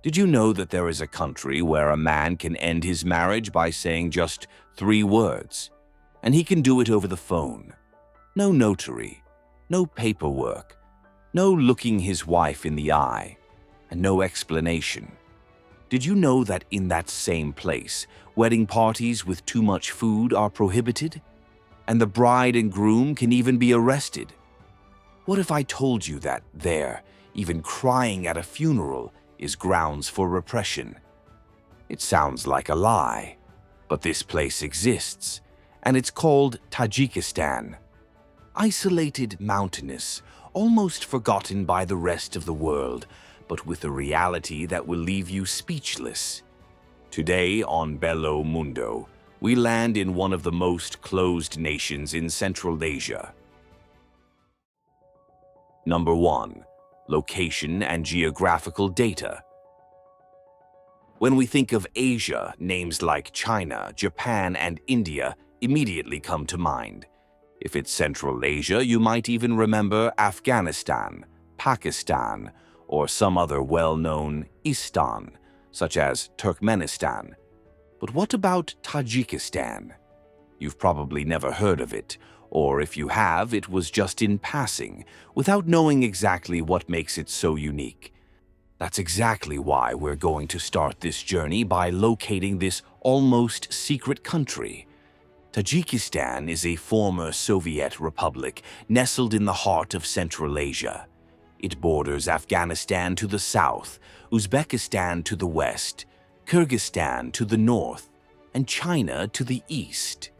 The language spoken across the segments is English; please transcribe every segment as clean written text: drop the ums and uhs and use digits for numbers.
Did you know that there is a country where a man can end his marriage by saying just 3 words? And he can do it over the phone. No notary, no paperwork, no looking his wife in the eye, and no explanation. Did you know that in that same place, wedding parties with too much food are prohibited? And the bride and groom can even be arrested? What if I told you that there, even crying at a funeral, is grounds for repression? It sounds like a lie, but this place exists, and it's called Tajikistan. Isolated, mountainous, almost forgotten by the rest of the world, but with a reality that will leave you speechless. Today on Bello Mundo, we land in one of the most closed nations in Central Asia. Number 1. Location and geographical data. When we think of Asia, names like China, Japan, and India immediately come to mind. If it's Central Asia, you might even remember Afghanistan, Pakistan, or some other well-known Istan, such as Turkmenistan. But what about Tajikistan? You've probably never heard of it, or if you have, it was just in passing, without knowing exactly what makes it so unique. That's exactly why we're going to start this journey by locating this almost secret country. Tajikistan is a former Soviet republic nestled in the heart of Central Asia. It borders Afghanistan to the south, Uzbekistan to the west, Kyrgyzstan to the north, and China to the east.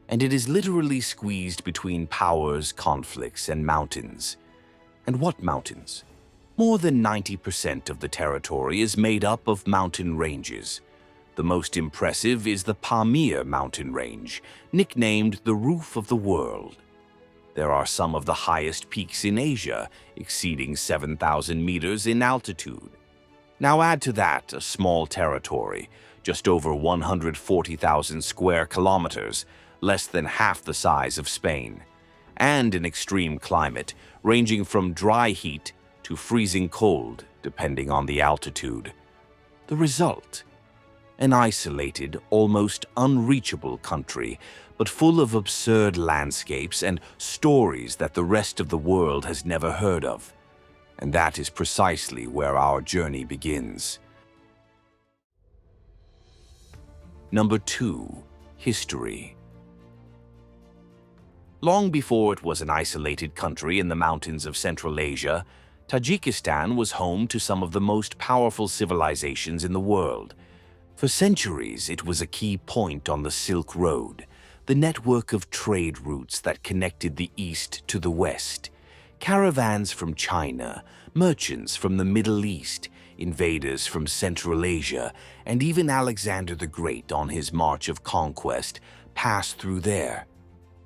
And it is literally squeezed between powers, conflicts, and mountains. And what mountains? More than 90% of the territory is made up of mountain ranges. The most impressive is the Pamir mountain range, nicknamed the Roof of the World. There are some of the highest peaks in Asia, exceeding 7,000 meters in altitude. Now add to that a small territory, just over 140,000 square kilometers, less than half the size of Spain, and an extreme climate ranging from dry heat to freezing cold, depending on the altitude. The result? An isolated, almost unreachable country, but full of absurd landscapes and stories that the rest of the world has never heard of. And that is precisely where our journey begins. Number 2. History. Long before it was an isolated country in the mountains of Central Asia, Tajikistan was home to some of the most powerful civilizations in the world. For centuries, it was a key point on the Silk Road, the network of trade routes that connected the East to the West. Caravans from China, merchants from the Middle East, invaders from Central Asia, and even Alexander the Great on his march of conquest passed through there.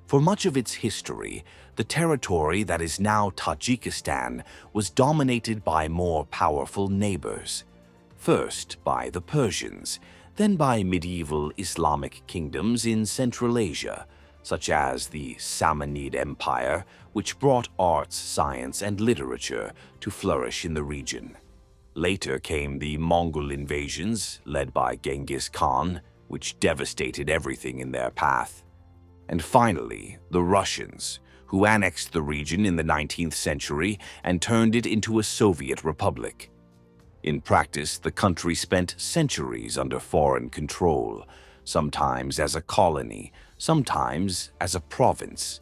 For much of its history, the territory that is now Tajikistan was dominated by more powerful neighbors. First by the Persians, then by medieval Islamic kingdoms in Central Asia, such as the Samanid Empire, which brought arts, science, and literature to flourish in the region. Later came the Mongol invasions, led by Genghis Khan, which devastated everything in their path. And finally, the Russians, who annexed the region in the 19th century and turned it into a Soviet republic. In practice, the country spent centuries under foreign control, sometimes as a colony, sometimes as a province.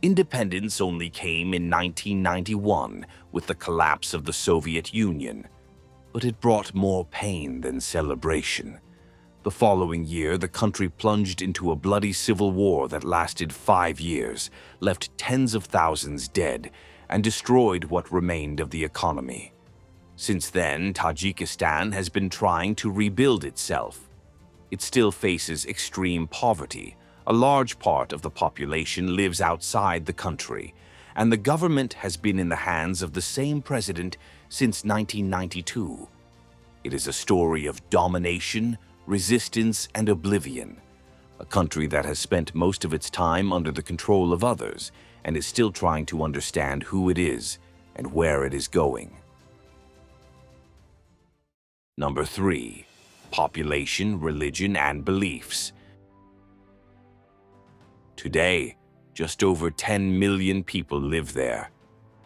Independence only came in 1991 with the collapse of the Soviet Union, but it brought more pain than celebration. The following year, the country plunged into a bloody civil war that lasted 5 years, left tens of thousands dead, and destroyed what remained of the economy. Since then, Tajikistan has been trying to rebuild itself. It still faces extreme poverty. A large part of the population lives outside the country, and the government has been in the hands of the same president since 1992. It is a story of domination, resistance, and oblivion. A country that has spent most of its time under the control of others and is still trying to understand who it is and where it is going. Number 3. Population, religion, and beliefs. Today, just over 10 million people live there.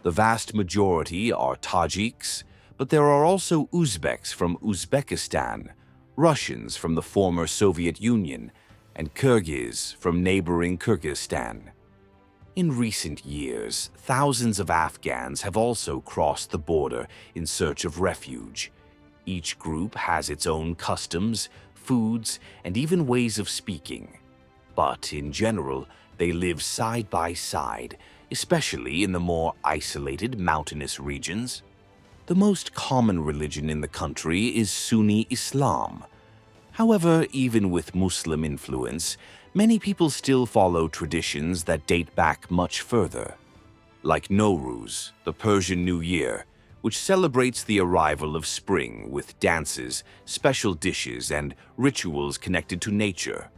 The vast majority are Tajiks, but there are also Uzbeks from Uzbekistan, Russians from the former Soviet Union, and Kyrgyz from neighboring Kyrgyzstan. In recent years, thousands of Afghans have also crossed the border in search of refuge. Each group has its own customs, foods, and even ways of speaking. But in general, they live side by side, especially in the more isolated mountainous regions. The most common religion in the country is Sunni Islam. However, even with Muslim influence, many people still follow traditions that date back much further. Like Nowruz, the Persian New Year, which celebrates the arrival of spring with dances, special dishes, and rituals connected to nature.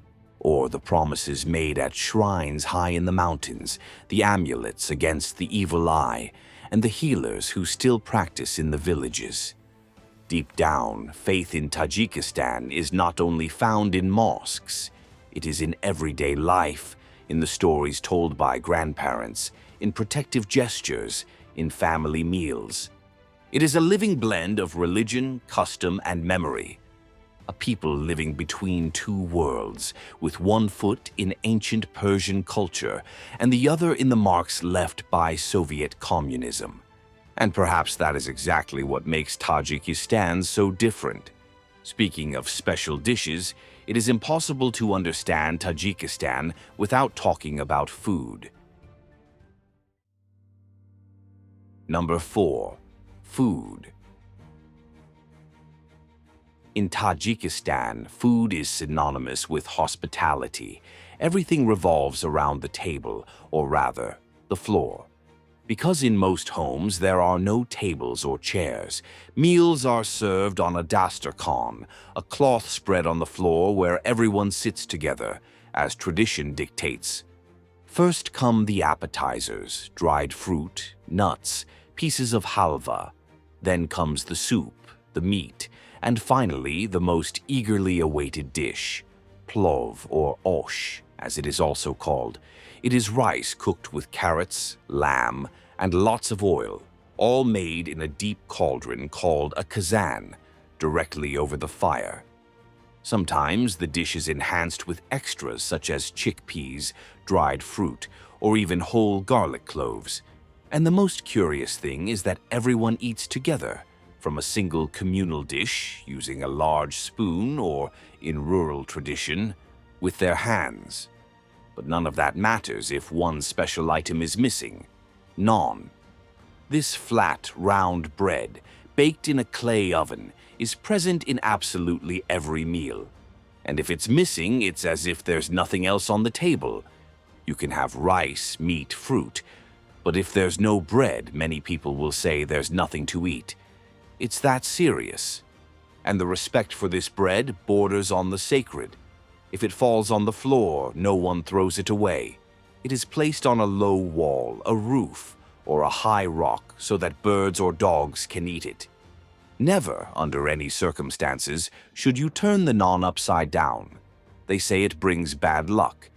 Or the promises made at shrines high in the mountains, the amulets against the evil eye, and the healers who still practice in the villages. Deep down, faith in Tajikistan is not only found in mosques, it is in everyday life, in the stories told by grandparents, in protective gestures, in family meals. It is a living blend of religion, custom, and memory. A people living between two worlds, with one foot in ancient Persian culture and the other in the marks left by Soviet communism. And perhaps that is exactly what makes Tajikistan so different. Speaking of special dishes, it is impossible to understand Tajikistan without talking about food. Number 4. Food. In Tajikistan, food is synonymous with hospitality. Everything revolves around the table, or rather, the floor. Because in most homes there are no tables or chairs, meals are served on a dasturkhan, a cloth spread on the floor where everyone sits together, as tradition dictates. First come the appetizers, dried fruit, nuts, pieces of halva. Then comes the soup, the meat, and finally the most eagerly awaited dish, plov or osh, as it is also called. It is rice cooked with carrots, lamb, and lots of oil, all made in a deep cauldron called a kazan, directly over the fire. Sometimes the dish is enhanced with extras such as chickpeas, dried fruit, or even whole garlic cloves. And the most curious thing is that everyone eats together, from a single communal dish using a large spoon or, in rural tradition, with their hands. But none of that matters if one special item is missing: naan. This flat, round bread, baked in a clay oven, is present in absolutely every meal. And if it's missing, it's as if there's nothing else on the table. You can have rice, meat, fruit, but if there's no bread, many people will say there's nothing to eat. It's that serious. And the respect for this bread borders on the sacred. If it falls on the floor, no one throws it away. It is placed on a low wall, a roof, or a high rock so that birds or dogs can eat it. Never, under any circumstances, should you turn the naan upside down. They say it brings bad luck.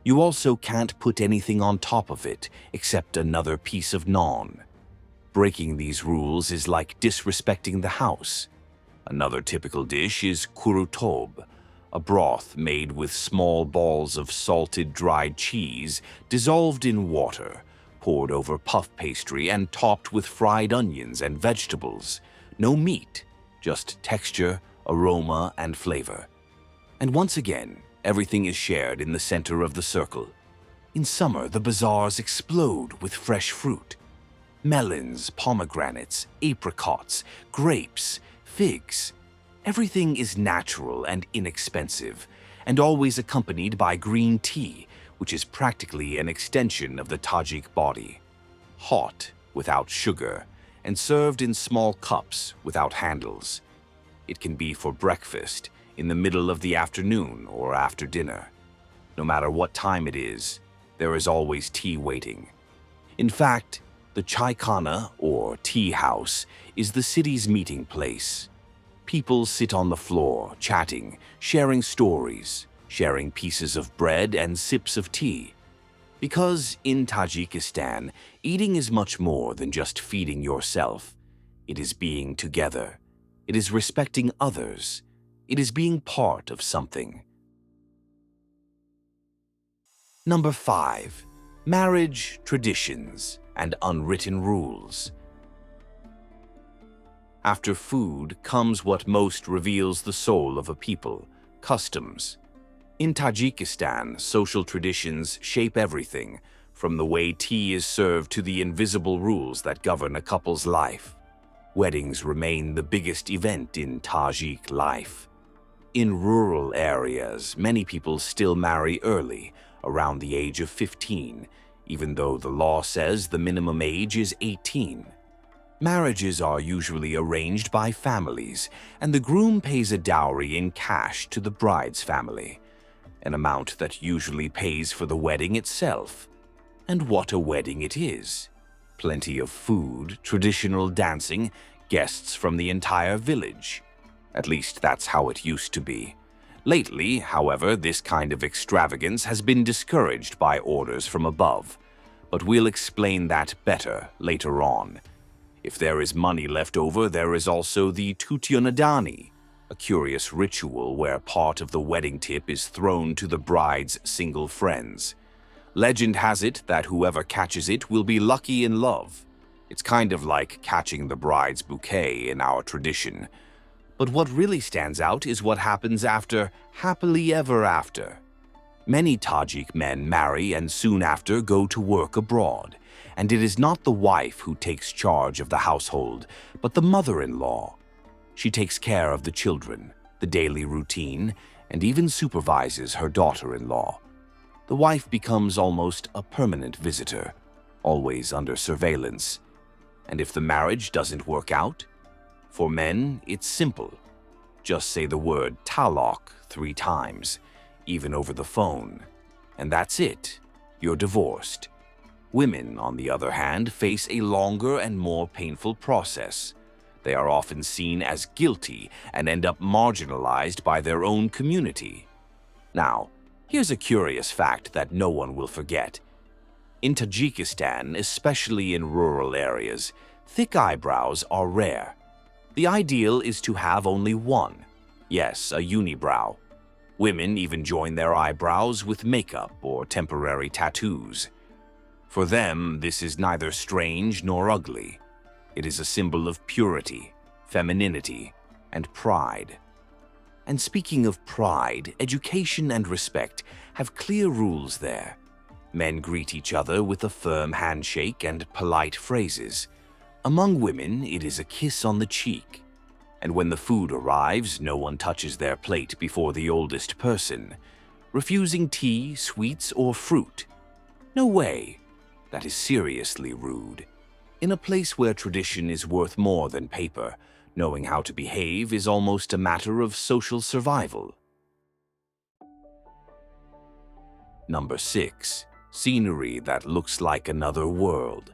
You also can't put anything on top of it except another piece of naan. Breaking these rules is like disrespecting the house. Another typical dish is kurutob, a broth made with small balls of salted dried cheese dissolved in water, poured over puff pastry and topped with fried onions and vegetables. No meat, just texture, aroma, and flavor. And once again, everything is shared in the center of the circle. In summer, the bazaars explode with fresh fruit. Melons, pomegranates, apricots, grapes, figs. Everything is natural and inexpensive, and always accompanied by green tea, which is practically an extension of the Tajik body. Hot, without sugar, and served in small cups without handles. It can be for breakfast, in the middle of the afternoon, or after dinner. No matter what time it is, there is always tea waiting. In fact, the chai khana, or tea house, is the city's meeting place. People sit on the floor, chatting, sharing stories, sharing pieces of bread and sips of tea. Because in Tajikistan, eating is much more than just feeding yourself. It is being together. It is respecting others. It is being part of something. Number 5. Marriage, traditions, and unwritten rules. After food comes what most reveals the soul of a people: customs. In Tajikistan, social traditions shape everything, from the way tea is served to the invisible rules that govern a couple's life. Weddings remain the biggest event in Tajik life. In rural areas, many people still marry early, around the age of 15, even though the law says the minimum age is 18. Marriages are usually arranged by families, and the groom pays a dowry in cash to the bride's family, an amount that usually pays for the wedding itself. And what a wedding it is! Plenty of food, traditional dancing, guests from the entire village. At least that's how it used to be. Lately, however, this kind of extravagance has been discouraged by orders from above. But we'll explain that better later on. If there is money left over, there is also the tutyonadani, a curious ritual where part of the wedding tip is thrown to the bride's single friends. Legend has it that whoever catches it will be lucky in love. It's kind of like catching the bride's bouquet in our tradition. But what really stands out is what happens after happily ever after. Many Tajik men marry and soon after go to work abroad. And it is not the wife who takes charge of the household, but the mother-in-law. She takes care of the children, the daily routine, and even supervises her daughter-in-law. The wife becomes almost a permanent visitor, always under surveillance. And if the marriage doesn't work out, for men, it's simple. Just say the word talaq 3 times, even over the phone, and that's it. You're divorced. Women, on the other hand, face a longer and more painful process. They are often seen as guilty and end up marginalized by their own community. Now, here's a curious fact that no one will forget. In Tajikistan, especially in rural areas, thick eyebrows are rare. The ideal is to have only one. Yes, a unibrow. Women even join their eyebrows with makeup or temporary tattoos. For them, this is neither strange nor ugly. It is a symbol of purity, femininity, and pride. And speaking of pride, education and respect have clear rules there. Men greet each other with a firm handshake and polite phrases. Among women, it is a kiss on the cheek. And when the food arrives, no one touches their plate before the oldest person, refusing tea, sweets, or fruit. No way. That is seriously rude. In a place where tradition is worth more than paper, knowing how to behave is almost a matter of social survival. Number 6. Scenery that looks like another world.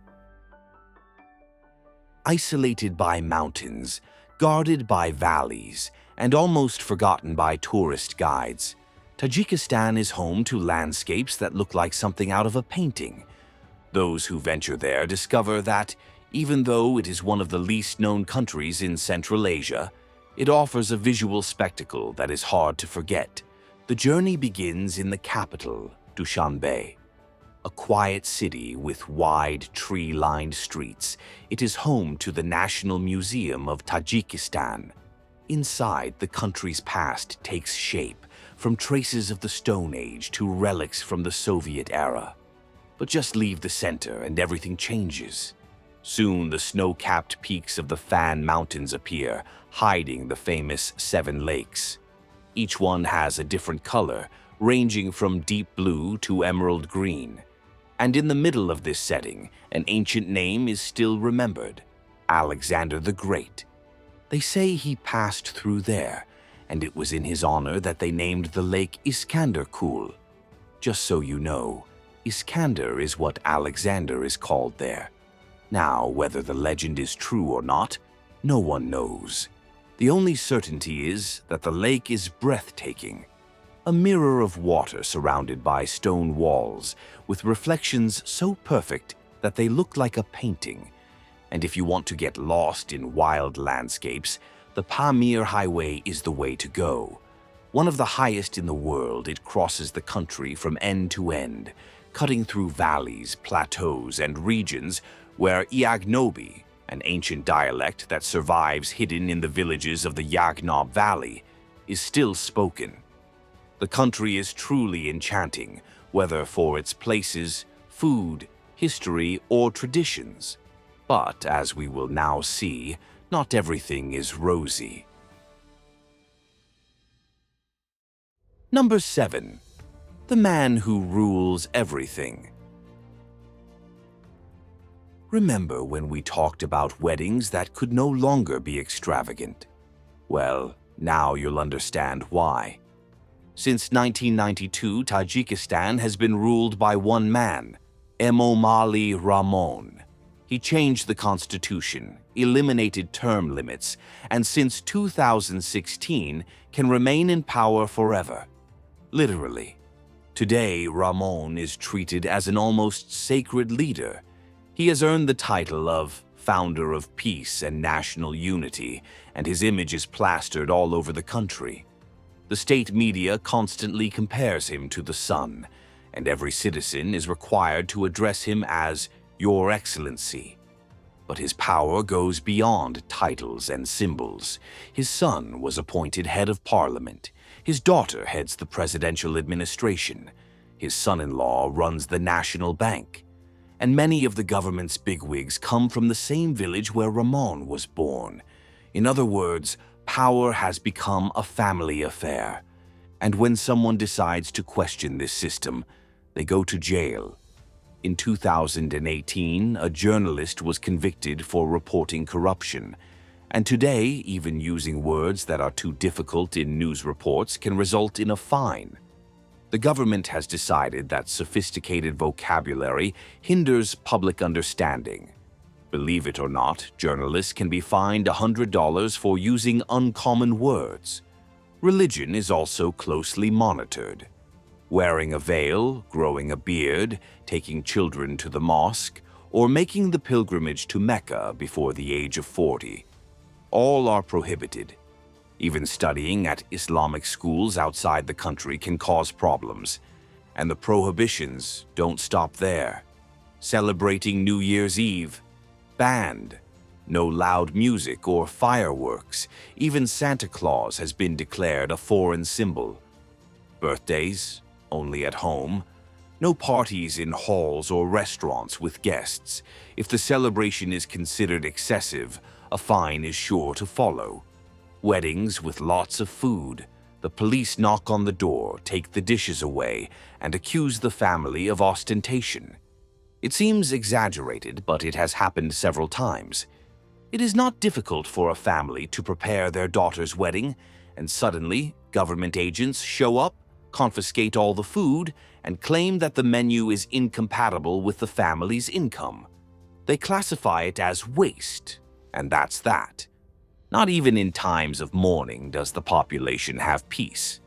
Isolated by mountains, guarded by valleys, and almost forgotten by tourist guides, Tajikistan is home to landscapes that look like something out of a painting. Those who venture there discover that, even though it is one of the least known countries in Central Asia, it offers a visual spectacle that is hard to forget. The journey begins in the capital, Dushanbe. A quiet city with wide, tree-lined streets, it is home to the National Museum of Tajikistan. Inside, the country's past takes shape, from traces of the Stone Age to relics from the Soviet era. But just leave the center and everything changes. Soon the snow-capped peaks of the Fan Mountains appear, hiding the famous 7 lakes. Each one has a different color, ranging from deep blue to emerald green. And in the middle of this setting, an ancient name is still remembered: Alexander the Great. They say he passed through there, and it was in his honor that they named the lake Iskander Kul. Just so you know, Iskander is what Alexander is called there. Now, whether the legend is true or not, no one knows. The only certainty is that the lake is breathtaking, a mirror of water surrounded by stone walls with reflections so perfect that they look like a painting. And if you want to get lost in wild landscapes, the Pamir Highway is the way to go. One of the highest in the world, it crosses the country from end to end, cutting through valleys, plateaus, and regions where Iagnobi, an ancient dialect that survives hidden in the villages of the Yagnob Valley, is still spoken. The country is truly enchanting, whether for its places, food, history, or traditions. But, as we will now see, not everything is rosy. Number 7. The man who rules everything. Remember when we talked about weddings that could no longer be extravagant? Well, now you'll understand why. Since 1992, Tajikistan has been ruled by one man, Emomali Rahmon. He changed the constitution, eliminated term limits, and since 2016 can remain in power forever. Literally. Today, Rahmon is treated as an almost sacred leader. He has earned the title of Founder of Peace and National Unity, and his image is plastered all over the country. The state media constantly compares him to the sun, and every citizen is required to address him as Your Excellency. But his power goes beyond titles and symbols. His son was appointed head of parliament. His daughter heads the presidential administration. His son-in-law runs the national bank. And many of the government's bigwigs come from the same village where Rahmon was born. In other words, power has become a family affair. And when someone decides to question this system, they go to jail. In 2018, a journalist was convicted for reporting corruption. And today, even using words that are too difficult in news reports can result in a fine. The government has decided that sophisticated vocabulary hinders public understanding. Believe it or not, journalists can be fined $100 for using uncommon words. Religion is also closely monitored. Wearing a veil, growing a beard, taking children to the mosque, or making the pilgrimage to Mecca before the age of 40. All are prohibited. Even studying at Islamic schools outside the country can cause problems. And the prohibitions don't stop there. Celebrating New Year's Eve, banned. No loud music or fireworks. Even Santa Claus has been declared a foreign symbol. Birthdays, only at home. No parties in halls or restaurants with guests. If the celebration is considered excessive, a fine is sure to follow. Weddings with lots of food. The police knock on the door, take the dishes away, and accuse the family of ostentation. It seems exaggerated, but it has happened several times. It is not difficult for a family to prepare their daughter's wedding, and suddenly, government agents show up, confiscate all the food, and claim that the menu is incompatible with the family's income. They classify it as waste, and that's that. Not even in times of mourning does the population have peace.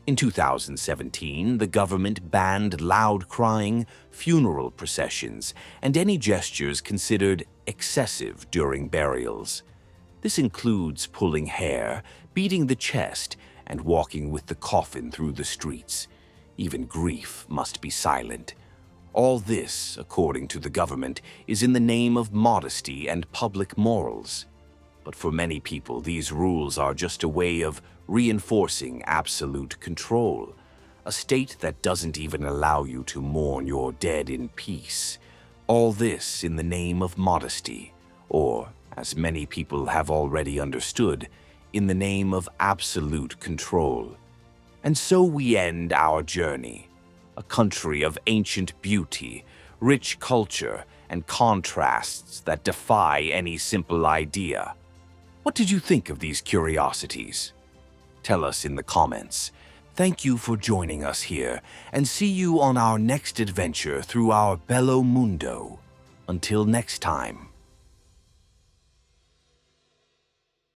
In 2017, the government banned loud crying, funeral processions, and any gestures considered excessive during burials. This includes pulling hair, beating the chest, and walking with the coffin through the streets. Even grief must be silent. All this, according to the government, is in the name of modesty and public morals. But for many people, these rules are just a way of reinforcing absolute control, a state that doesn't even allow you to mourn your dead in peace. All this in the name of modesty, or, as many people have already understood, in the name of absolute control. And so we end our journey, a country of ancient beauty, rich culture, and contrasts that defy any simple idea. What did you think of these curiosities? Tell us in the comments. Thank you for joining us here, and see you on our next adventure through our Bello Mundo. Until next time.